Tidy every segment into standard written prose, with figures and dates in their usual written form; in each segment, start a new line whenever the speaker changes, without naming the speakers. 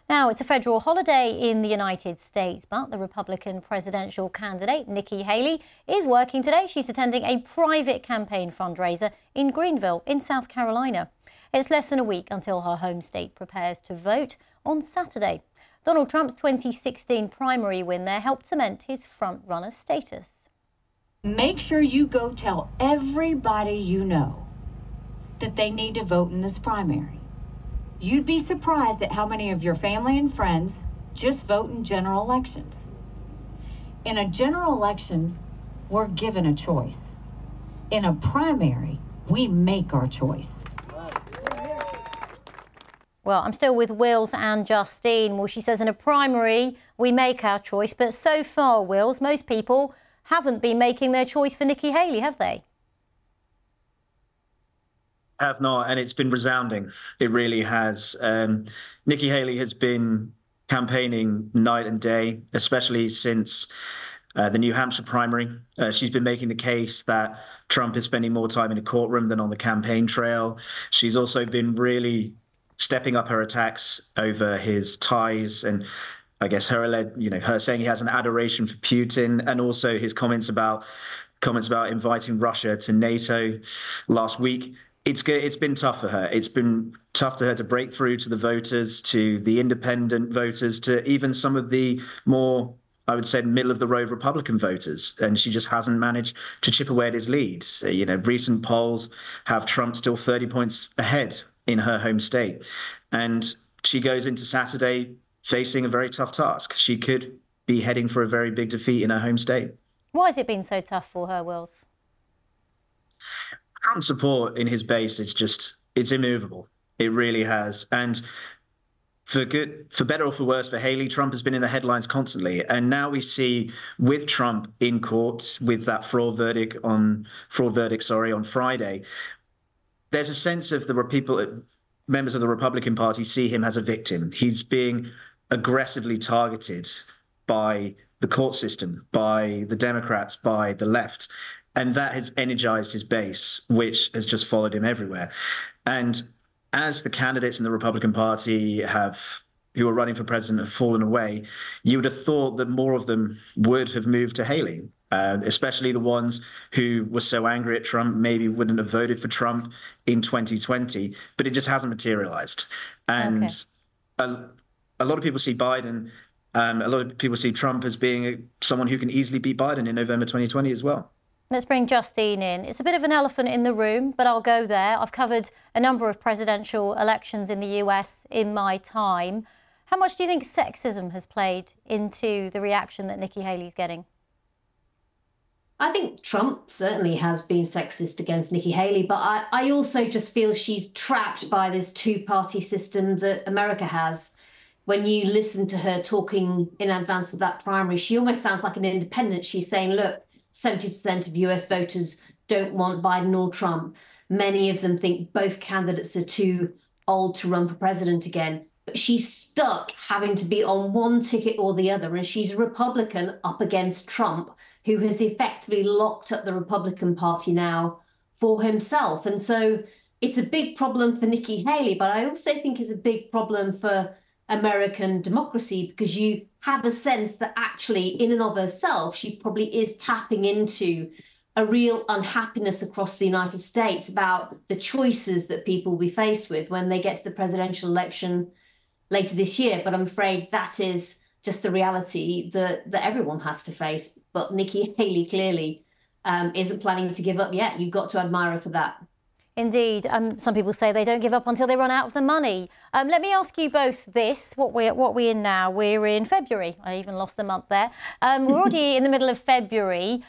Now, it's a federal holiday in the United States, but the Republican presidential candidate, Nikki Haley, is working today. She's attending a private campaign fundraiser in Greenville in South Carolina. It's less than a week until her home state prepares to vote on Saturday. Donald Trump's 2016 primary win there helped cement his front-runner status.
Make sure you go tell everybody you know that they need to vote in this primary. You'd be surprised at how many of your family and friends just vote in general elections. In a general election, we're given a choice. In a primary, we make our choice.
Well, I'm still with Wills and Justine. Well, she says in a primary, we make our choice. But so far, Wills, most people haven't been making their choice for Nikki Haley, have they?
Have not, and it's been resounding. It really has. Nikki Haley has been campaigning night and day, especially since the New Hampshire primary. She's been making the case that Trump is spending more time in a courtroom than on the campaign trail. She's also been really stepping up her attacks over his ties and I guess her saying he has an adoration for Putin, and also his comments about inviting Russia to NATO last week. It's been tough for her. It's been tough for her to break through to the voters, to the independent voters, to even some of the more, I would say, middle-of-the-road Republican voters. And she just hasn't managed to chip away at his lead. Recent polls have Trump still 30 points ahead in her home state. And she goes into Saturday facing a very tough task. She could be heading for a very big defeat in her home state.
Why has it been so tough for her, Wills?
Trump's support in his base it's immovable. It really has. And for better or for worse, for Haley, Trump has been in the headlines constantly. And now we see with Trump in court with that fraud verdict on Friday, there's a sense of members of the Republican Party see him as a victim. He's being aggressively targeted by the court system, by the Democrats, by the left. And that has energized his base, which has just followed him everywhere. And as the candidates in the Republican Party who are running for president have fallen away, you would have thought that more of them would have moved to Haley, especially the ones who were so angry at Trump, maybe wouldn't have voted for Trump in 2020, but it just hasn't materialized. And okay. A lot of people see Biden, a lot of people see Trump as being someone who can easily beat Biden in November 2020 as well.
Let's bring Justine in. It's a bit of an elephant in the room, but I'll go there. I've covered a number of presidential elections in the US in my time. How much do you think sexism has played into the reaction that Nikki Haley's getting?
I think Trump certainly has been sexist against Nikki Haley, but I also just feel she's trapped by this two-party system that America has. When you listen to her talking in advance of that primary, she almost sounds like an independent. She's saying, look, 70% of US voters don't want Biden or Trump. Many of them think both candidates are too old to run for president again. But she's stuck having to be on one ticket or the other. And she's a Republican up against Trump, who has effectively locked up the Republican Party now for himself. And so it's a big problem for Nikki Haley, but I also think it's a big problem for American democracy, because you have a sense that actually in and of herself, she probably is tapping into a real unhappiness across the United States about the choices that people will be faced with when they get to the presidential election later this year. But I'm afraid that is just the reality that everyone has to face. But Nikki Haley clearly isn't planning to give up yet. You've got to admire her for that.
Indeed. Some people say they don't give up until they run out of the money. Let me ask you both this. What we're in now? We're in February. I even lost the month there. We're already in the middle of February.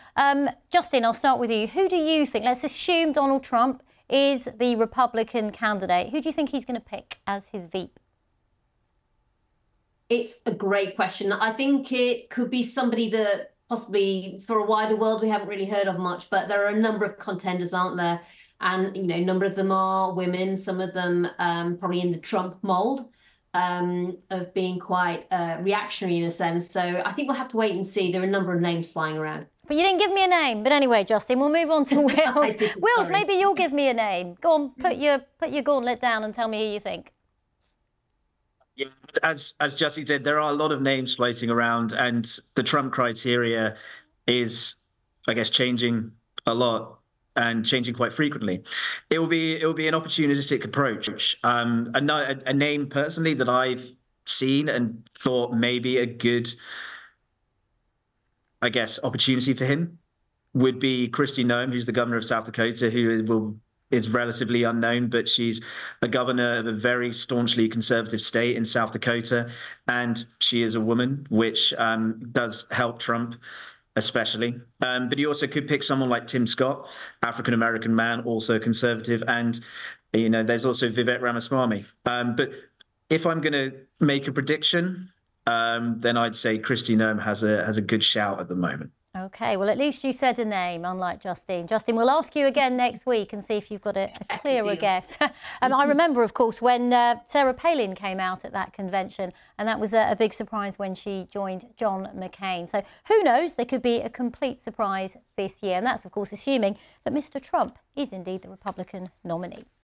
Justine, I'll start with you. Who do you think, let's assume Donald Trump is the Republican candidate, who do you think he's going to pick as his VP?
It's a great question. I think it could be somebody that possibly for a wider world we haven't really heard of much, but there are a number of contenders, aren't there? And, a number of them are women, some of them probably in the Trump mold of being quite reactionary in a sense. So I think we'll have to wait and see. There are a number of names flying around.
But you didn't give me a name. But anyway, Justine, we'll move on to Wills. Wills, maybe you'll give me a name. Go on, put your gauntlet down and tell me who you think.
Yeah, as Jussie said, there are a lot of names floating around, and the Trump criteria is, I guess, changing a lot and changing quite frequently. It will be an opportunistic approach. A name personally that I've seen and thought maybe a good, I guess, opportunity for him would be Kristi Noem, who's the governor of South Dakota, is relatively unknown, but she's a governor of a very staunchly conservative state in South Dakota, and she is a woman, which does help Trump especially. But you also could pick someone like Tim Scott, African American man, also conservative, and there's also Vivek Ramaswamy. But if I'm going to make a prediction, then I'd say Kristi Noem has a good shout at the moment.
OK, well, at least you said a name, unlike Justine. Justine, we'll ask you again next week and see if you've got a clearer guess. I remember, of course, when Sarah Palin came out at that convention, and that was a big surprise when she joined John McCain. So who knows, there could be a complete surprise this year. And that's, of course, assuming that Mr. Trump is indeed the Republican nominee.